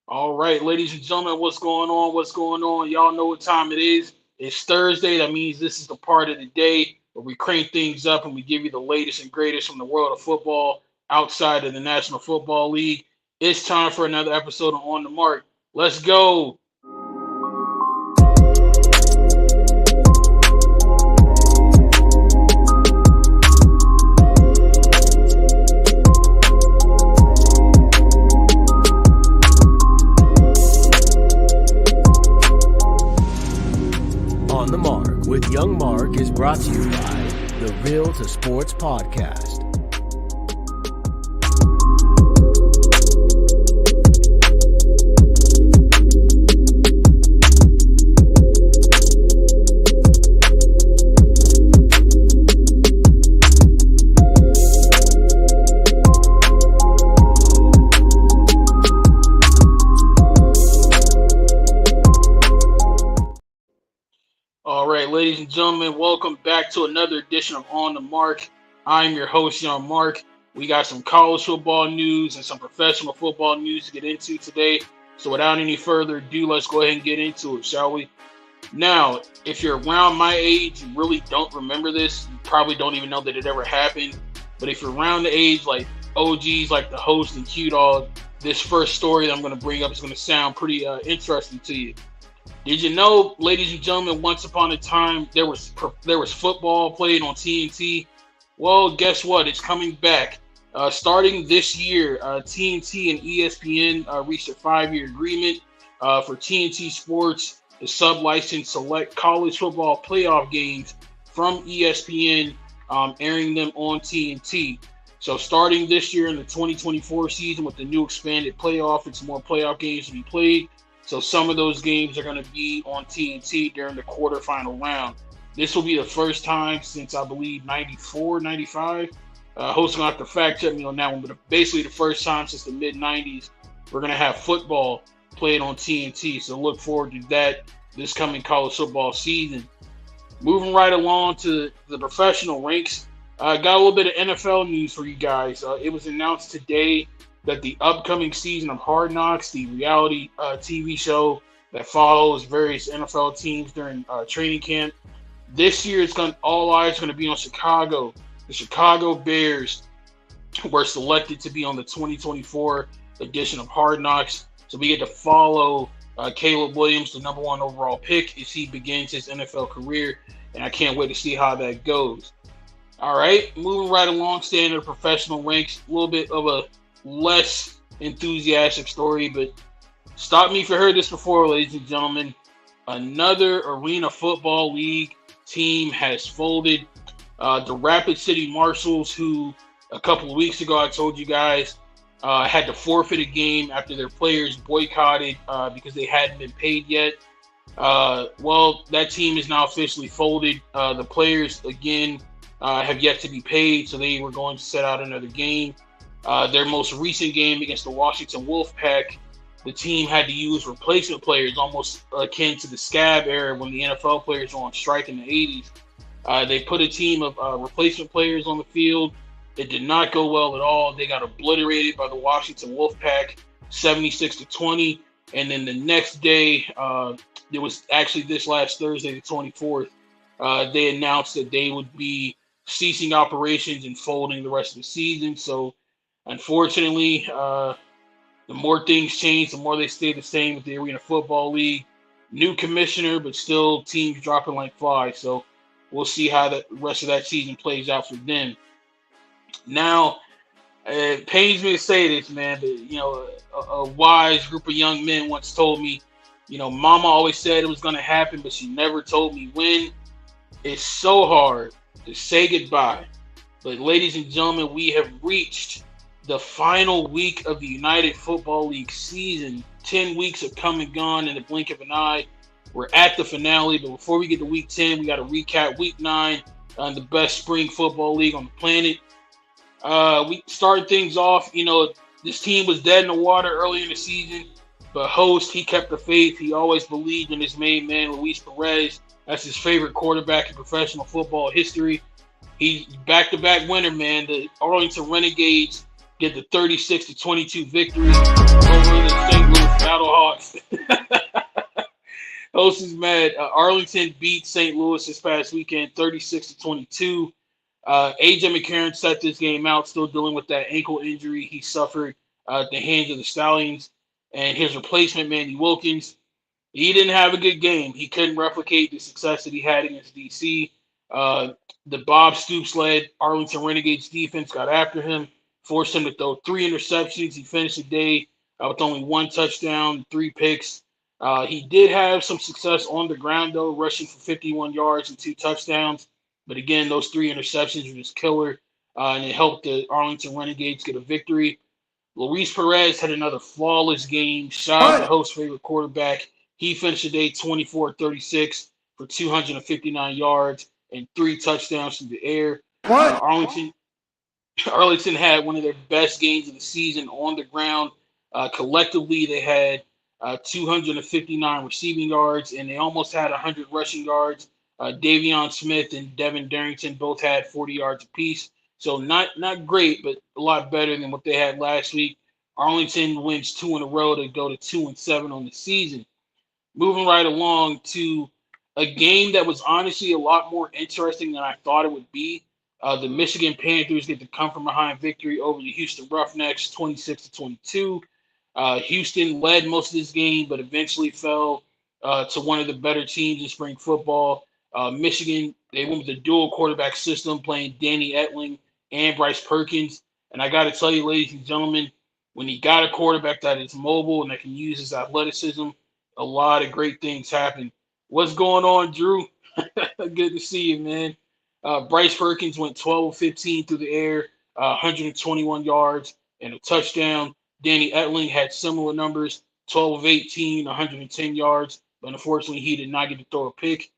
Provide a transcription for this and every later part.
All right, ladies and gentlemen, what's going on? What's going on? Y'all know what time it is. It's Thursday. That means this is the part of the day where we crank things up and we give you the latest and greatest from the world of football outside of the National Football League. It's time for another episode of On the Mark. Let's go. On the Mark with Young Mark is brought to you by the Real to Sports Podcast. All right, ladies and gentlemen, welcome back to another edition of On the Mark. I'm your host, Young Mark. We got some college football news and some professional football news to get into today. So without any further ado, let's go ahead and get into it, shall we? Now, if you're around my age, you really don't remember this. You probably don't even know that it ever happened. But if you're around the age like OGs, like the host and Q-Dog, this first story that I'm going to bring up is going to sound pretty interesting to you. Did you know, ladies and gentlemen, once upon a time there was football played on TNT? Well, guess what? It's coming back. Starting this year, TNT and ESPN reached a 5-year agreement for TNT Sports to sub-license select college football playoff games from ESPN, airing them on TNT. So starting this year in the 2024 season with the new expanded playoff, it's more playoff games to be played. So some of those games are going to be on TNT during the quarterfinal round. This will be the first time since, I believe, 94, 95. Host's going to have to fact check me on that one, but basically the first time since the mid-90s, we're going to have football played on TNT. So look forward to that this coming college football season. Moving right along to the professional ranks, got a little bit of NFL news for you guys. It was announced today that the upcoming season of Hard Knocks, the reality TV show that follows various NFL teams during training camp, this year all eyes going to be on Chicago. The Chicago Bears were selected to be on the 2024 edition of Hard Knocks, so we get to follow Caleb Williams, the number 1 overall pick, as he begins his NFL career, and I can't wait to see how that goes. All right, moving right along, staying in the professional ranks, a little bit of a less enthusiastic story, but stop me if you heard this before, ladies and gentlemen. Another Arena Football League team has folded. The Rapid City Marshals, who a couple of weeks ago I told you guys had to forfeit a game after their players boycotted because they hadn't been paid yet. Well, that team is now officially folded. The players, again, have yet to be paid, so they were going to set out another game. Their most recent game against the Washington Wolfpack, the team had to use replacement players, almost akin to the Scab era when the NFL players were on strike in the 80s. They put a team of replacement players on the field. It did not go well at all. They got obliterated by the Washington Wolfpack, 76-20. And then the next day, it was actually this last Thursday, the 24th, they announced that they would be ceasing operations and folding the rest of the season. So unfortunately, the more things change, the more they stay the same with the Arena Football League. New commissioner, but still teams dropping like flies. So we'll see how the rest of that season plays out for them. Now, it pains me to say this, man, but, a wise group of young men once told me, Mama always said it was going to happen, but she never told me when. It's so hard to say goodbye. But ladies and gentlemen, we have reached the final week of the United Football League season. 10 weeks have come and gone in the blink of an eye. We're at the finale, but before we get to week 10, we got to recap week 9 on the best spring football league on the planet. We started things off, this team was dead in the water early in the season, but host, he kept the faith. He always believed in his main man, Luis Perez. That's his favorite quarterback in professional football history. He's back-to-back winner, man. The Arlington Renegades get the 36-22 victory over the St. Louis is mad. Arlington beat St. Louis this past weekend, 36-22. AJ McCarron set this game out, still dealing with that ankle injury he suffered at the hands of the Stallions. And his replacement, Manny Wilkins, he didn't have a good game. He couldn't replicate the success that he had against DC. Uh, the Bob Stoops-led Arlington Renegades defense got after him, forced him to throw 3 interceptions. He finished the day with only 1 touchdown, 3 picks. He did have some success on the ground, though, rushing for 51 yards and 2 touchdowns. But again, those 3 interceptions were just killer, and it helped the Arlington Renegades get a victory. Luis Perez had another flawless game, shot the host favorite quarterback. He finished the day 24-36 for 259 yards and 3 touchdowns through the air. Arlington had one of their best games of the season on the ground. Collectively, they had 259 receiving yards, and they almost had 100 rushing yards. Davion Smith and Devin Darrington both had 40 yards apiece. So not great, but a lot better than what they had last week. Arlington wins 2 in a row to go to 2-7 on the season. Moving right along to a game that was honestly a lot more interesting than I thought it would be. The Michigan Panthers get the come from behind victory over the Houston Roughnecks, 26-22. Houston led most of this game, but eventually fell to one of the better teams in spring football. Michigan, they went with the dual quarterback system, playing Danny Etling and Bryce Perkins. And I got to tell you, ladies and gentlemen, when you got a quarterback that is mobile and that can use his athleticism, a lot of great things happen. What's going on, Drew? Good to see you, man. Bryce Perkins went 12-15 through the air, 121 yards and a touchdown. Danny Etling had similar numbers, 12-18, 110 yards, but unfortunately he did not get to throw a pick.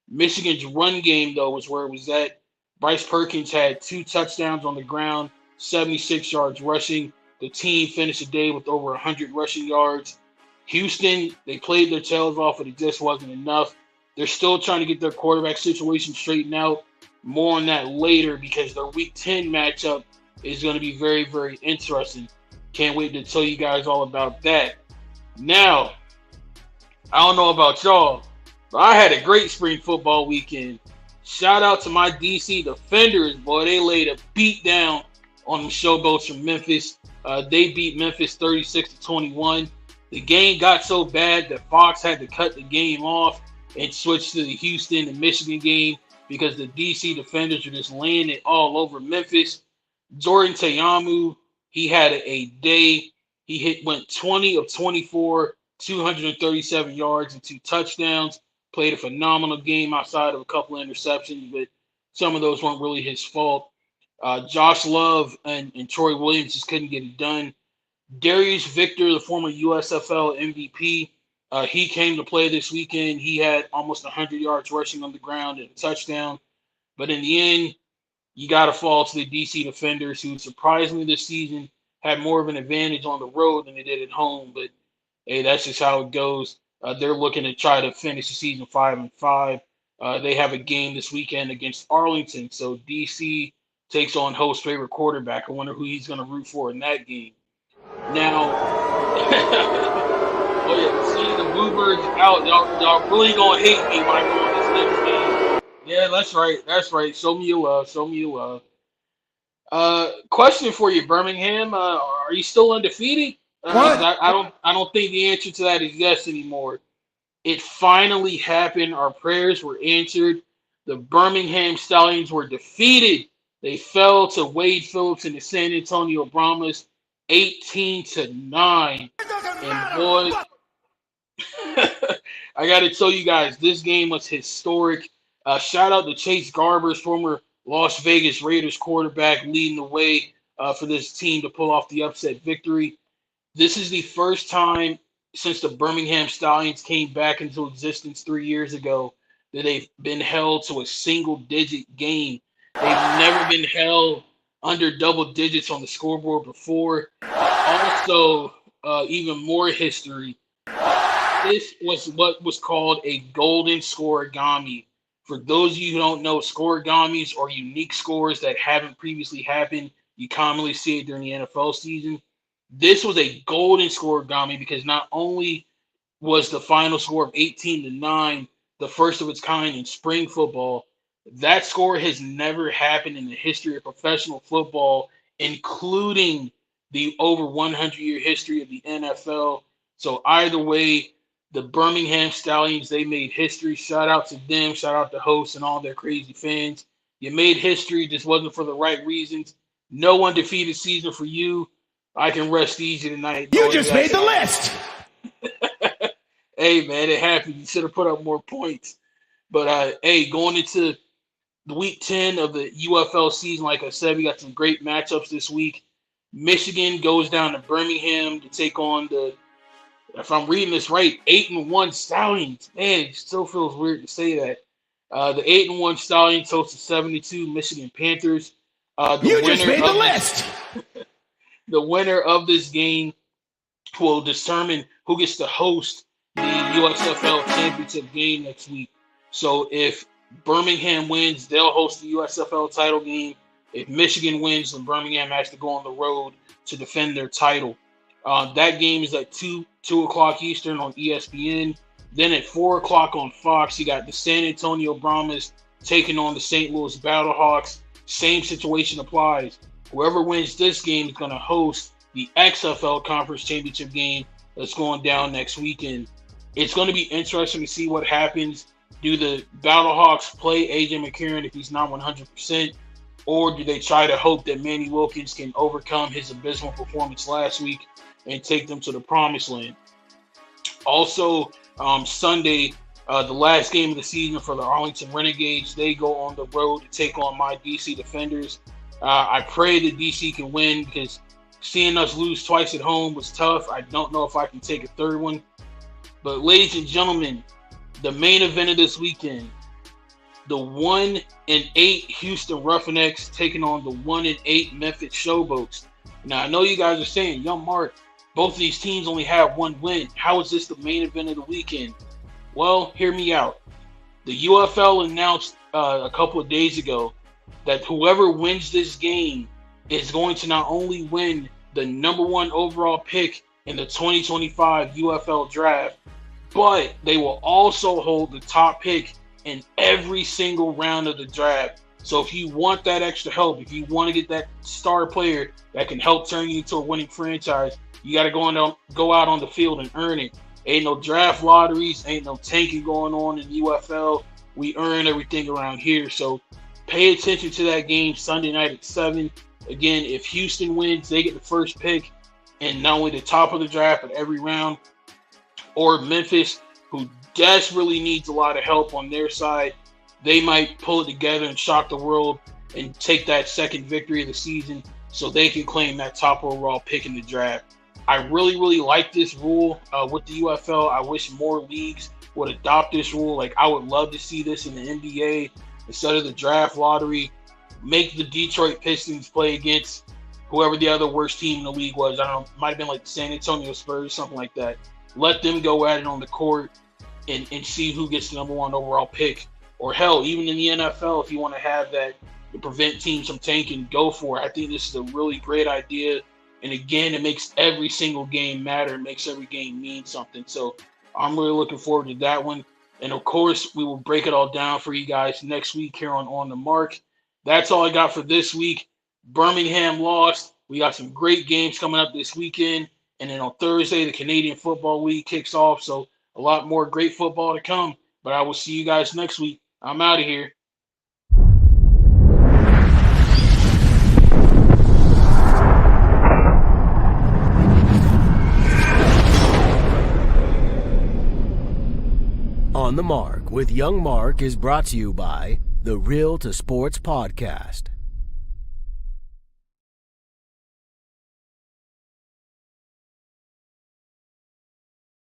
Michigan's run game, though, was where it was at. Bryce Perkins had 2 touchdowns on the ground, 76 yards rushing. The team finished the day with over 100 rushing yards. Houston, they played their tails off, but it just wasn't enough. They're still trying to get their quarterback situation straightened out. More on that later because their Week 10 matchup is going to be very, very interesting. Can't wait to tell you guys all about that. Now, I don't know about y'all, but I had a great spring football weekend. Shout out to my DC Defenders, boy. They laid a beat down on the Showboats from Memphis. They beat Memphis 36-21. The game got so bad that Fox had to cut the game off and switch to the Houston and Michigan game because the DC Defenders were just laying it all over Memphis. Jordan Tayamu, he had a day. He went 20 of 24, 237 yards and 2 touchdowns. Played a phenomenal game outside of a couple of interceptions, but some of those weren't really his fault. Josh Love and Troy Williams just couldn't get it done. Darius Victor, the former USFL MVP, he came to play this weekend. He had almost 100 yards rushing on the ground and a touchdown. But in the end, you got to fall to the DC Defenders, who surprisingly this season had more of an advantage on the road than they did at home. But, hey, that's just how it goes. They're looking to try to finish the season 5-5. They have a game this weekend against Arlington. So DC takes on host favorite quarterback. I wonder who he's going to root for in that game. Now, oh yeah, see the Bluebirds out. Y'all really gonna hate me when I go on this next game. Yeah, that's right. That's right. Show me your love. Show me your love. Question for you, Birmingham. Are you still undefeated? I don't think the answer to that is yes anymore. It finally happened. Our prayers were answered. The Birmingham Stallions were defeated. They fell to Wade Phillips and the San Antonio Brahmas 18-9. And boy, I got to tell you guys, this game was historic. Shout out to Chase Garbers, former Las Vegas Raiders quarterback, leading the way for this team to pull off the upset victory. This is the first time since the Birmingham Stallions came back into existence 3 years ago that they've been held to a single-digit game. They've never been held under double digits on the scoreboard before. Also, even more history. This was what was called a golden scoregami. For those of you who don't know, scoregamis are unique scores that haven't previously happened. You commonly see it during the NFL season. This was a golden scoregami because not only was the final score of 18-9, the first of its kind in spring football. That score has never happened in the history of professional football, including the over 100-year history of the NFL. So either way, the Birmingham Stallions, they made history. Shout out to them. Shout out to hosts and all their crazy fans. You made history, just wasn't for the right reasons. No undefeated season for you. I can rest easy tonight. You just made the list. Hey, man, it happened. You should have put up more points. But, hey, going into the week 10 of the UFL season, like I said, we got some great matchups this week. Michigan goes down to Birmingham to take on the, if I'm reading this right, 8-1 Stallions. Man, it still feels weird to say that. The 8-1 Stallions host the 72 Michigan Panthers. You just made the list. The winner of this game will determine who gets to host the USFL championship game next week. So if Birmingham wins, they'll host the USFL title game. If Michigan wins, then Birmingham has to go on the road to defend their title. That game is at 2 o'clock Eastern on ESPN. Then at 4 o'clock on Fox, you got the San Antonio Brahmas taking on the St. Louis Battlehawks. Same situation applies. Whoever wins this game is going to host the XFL Conference Championship game that's going down next weekend. It's going to be interesting to see what happens. Do the Battlehawks play A.J. McCarron if he's not 100%? Or do they try to hope that Manny Wilkins can overcome his abysmal performance last week and take them to the promised land? Also, Sunday, the last game of the season for the Arlington Renegades, they go on the road to take on my DC Defenders. I pray that DC can win because seeing us lose twice at home was tough. I don't know if I can take a third one. But ladies and gentlemen, the main event of this weekend, the 1-8 Houston Roughnecks taking on the 1-8 Memphis Showboats. Now, I know you guys are saying, Young Mark, both of these teams only have one win. How is this the main event of the weekend? Well, hear me out. The UFL announced a couple of days ago that whoever wins this game is going to not only win the number 1 overall pick in the 2025 UFL draft, but they will also hold the top pick in every single round of the draft. So if you want that extra help, if you want to get that star player that can help turn you into a winning franchise, you got to go out on the field and earn it. Ain't no draft lotteries, ain't no tanking going on in the UFL. We earn everything around here. So pay attention to that game Sunday night at 7. Again, if Houston wins, they get the first pick and not only the top of the draft, but every round. Or Memphis, who desperately needs a lot of help on their side, they might pull it together and shock the world and take that second victory of the season so they can claim that top overall pick in the draft. I really, really like this rule with the UFL. I wish more leagues would adopt this rule. Like, I would love to see this in the NBA instead of the draft lottery. Make the Detroit Pistons play against whoever the other worst team in the league was. I don't know, it might have been like the San Antonio Spurs, something like that. Let them go at it on the court and see who gets the number 1 overall pick. Or hell, even in the NFL, if you want to have that to prevent teams from tanking, go for it. I think this is a really great idea. And again, it makes every single game matter. It makes every game mean something. So I'm really looking forward to that one. And of course, we will break it all down for you guys next week here on the Mark. That's all I got for this week. Birmingham lost. We got some great games coming up this weekend. And then on Thursday, the Canadian Football League kicks off. So a lot more great football to come. But I will see you guys next week. I'm out of here. On the Mark with Young Mark is brought to you by the Real to Sports Podcast.